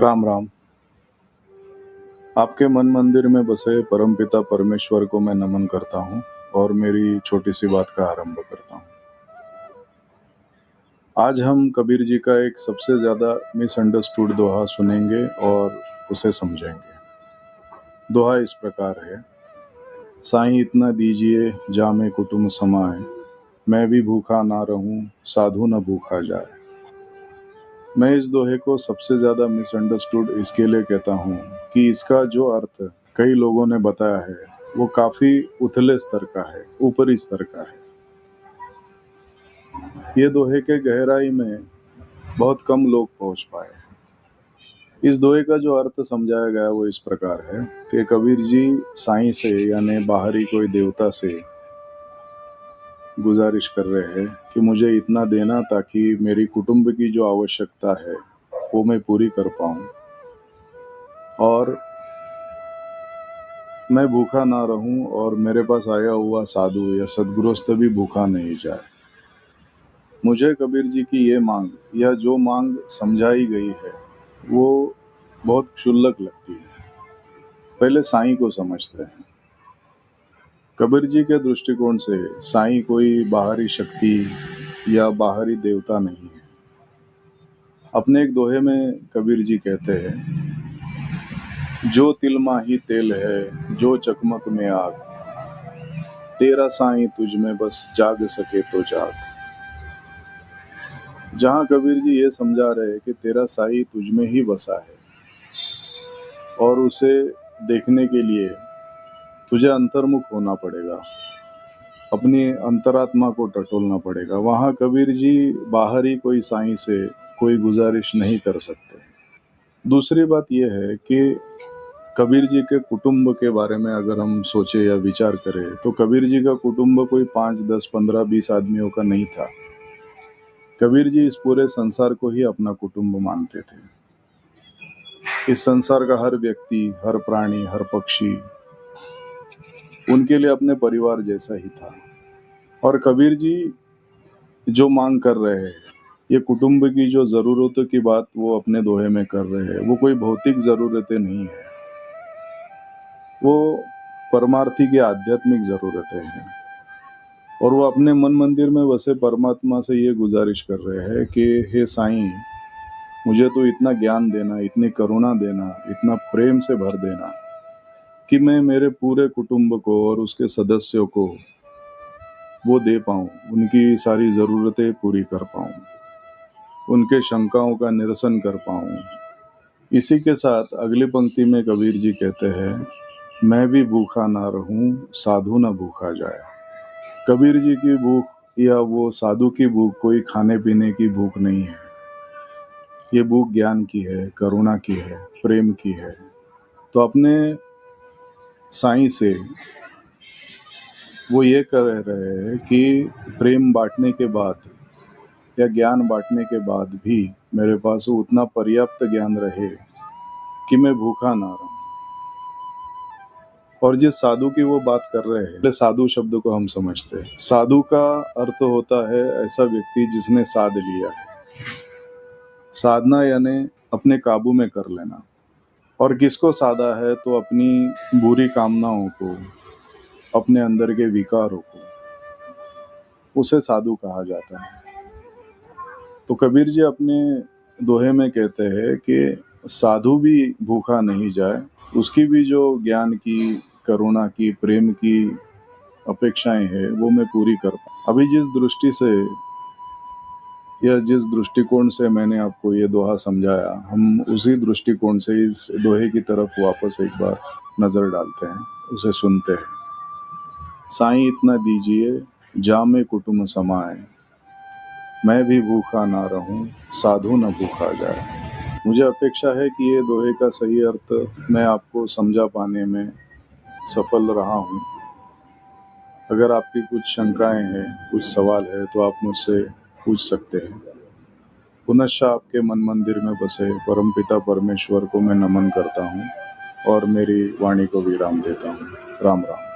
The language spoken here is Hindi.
राम राम। आपके मन मंदिर में बसे परमपिता परमेश्वर को मैं नमन करता हूँ और मेरी छोटी सी बात का आरंभ करता हूँ। आज हम कबीर जी का एक सबसे ज़्यादा मिसअंडरस्टूड दोहा सुनेंगे और उसे समझेंगे। दोहा इस प्रकार है। साईं इतना दीजिए जामे कुटुम्ब समाए, मैं भी भूखा ना रहूं साधु न भूखा जाए। मैं इस दोहे को सबसे ज़्यादा मिसअंडरस्टूड इसके लिए कहता हूँ कि इसका जो अर्थ कई लोगों ने बताया है वो काफ़ी उथले स्तर का है, ऊपरी स्तर का है। ये दोहे के गहराई में बहुत कम लोग पहुँच पाए। इस दोहे का जो अर्थ समझाया गया वो इस प्रकार है कि कबीर जी साईं से यानी बाहरी कोई देवता से गुजारिश कर रहे हैं कि मुझे इतना देना ताकि मेरी कुटुंब की जो आवश्यकता है वो मैं पूरी कर पाऊँ और मैं भूखा ना रहूं और मेरे पास आया हुआ साधु या सद्गृहस्थ भी भूखा नहीं जाए। मुझे कबीर जी की ये मांग या जो मांग समझाई गई है वो बहुत क्षुल्लक लगती है। पहले साईं को समझते हैं। कबीर जी के दृष्टिकोण से साईं कोई बाहरी शक्ति या बाहरी देवता नहीं है। अपने एक दोहे में कबीर जी कहते हैं, जो तिल माही तेल है जो चकमक में आग, तेरा साईं तुझ में बस जाग सके तो जाग। जहाँ कबीर जी ये समझा रहे कि तेरा साईं तुझ में ही बसा है और उसे देखने के लिए तुझे अंतर्मुख होना पड़ेगा, अपनी अंतरात्मा को टटोलना पड़ेगा। वहाँ कबीर जी बाहरी कोई साईं से कोई गुजारिश नहीं कर सकते। दूसरी बात यह है कि कबीर जी के कुटुंब के बारे में अगर हम सोचें या विचार करें तो कबीर जी का कुटुंब कोई 5, 10, 15, 20 आदमियों का नहीं था। कबीर जी इस पूरे संसार को ही अपना कुटुंब मानते थे। इस संसार का हर व्यक्ति, हर प्राणी, हर पक्षी उनके लिए अपने परिवार जैसा ही था। और कबीर जी जो मांग कर रहे हैं, ये कुटुंब की जो ज़रूरतों की बात वो अपने दोहे में कर रहे हैं, वो कोई भौतिक ज़रूरतें नहीं है, वो परमार्थी की आध्यात्मिक ज़रूरतें हैं। और वो अपने मन मंदिर में बसे परमात्मा से ये गुजारिश कर रहे हैं कि हे साईं, मुझे तो इतना ज्ञान देना, इतनी करुणा देना, इतना प्रेम से भर देना कि मैं मेरे पूरे कुटुंब को और उसके सदस्यों को वो दे पाऊँ, उनकी सारी ज़रूरतें पूरी कर पाऊँ, उनके शंकाओं का निरसन कर पाऊँ। इसी के साथ अगली पंक्ति में कबीर जी कहते हैं, मैं भी भूखा ना रहूं साधु न भूखा जाए। कबीर जी की भूख या वो साधु की भूख कोई खाने पीने की भूख नहीं है। ये भूख ज्ञान की है, करुणा की है, प्रेम की है। तो अपने साईं से वो ये कह रहे हैं कि प्रेम बांटने के बाद या ज्ञान बांटने के बाद भी मेरे पास उतना पर्याप्त ज्ञान रहे कि मैं भूखा ना रहूं। और जिस साधु की वो बात कर रहे हैं, पहले साधु शब्द को हम समझते हैं। साधु का अर्थ होता है ऐसा व्यक्ति जिसने साध लिया है। साधना यानी अपने काबू में कर लेना। और किसको साधा है? तो अपनी बुरी कामनाओं को, अपने अंदर के विकारों को, उसे साधु कहा जाता है। तो कबीर जी अपने दोहे में कहते हैं कि साधु भी भूखा नहीं जाए, उसकी भी जो ज्ञान की, करुणा की, प्रेम की अपेक्षाएं हैं वो मैं पूरी कर पाऊँ। अभी जिस दृष्टि से या जिस दृष्टिकोण से मैंने आपको ये दोहा समझाया, हम उसी दृष्टिकोण से इस दोहे की तरफ वापस एक बार नज़र डालते हैं, उसे सुनते हैं। साईं इतना दीजिए जामे कुटुम्ब समाए, मैं भी भूखा ना रहूं साधु न भूखा जाए। मुझे अपेक्षा है कि ये दोहे का सही अर्थ मैं आपको समझा पाने में सफल रहा हूँ। अगर आपकी कुछ शंकाएं हैं, कुछ सवाल है तो आप मुझसे पूछ सकते हैं। पुनश्च आपके मन मंदिर में बसे परमपिता परमेश्वर को मैं नमन करता हूँ और मेरी वाणी को विराम देता हूँ। राम राम।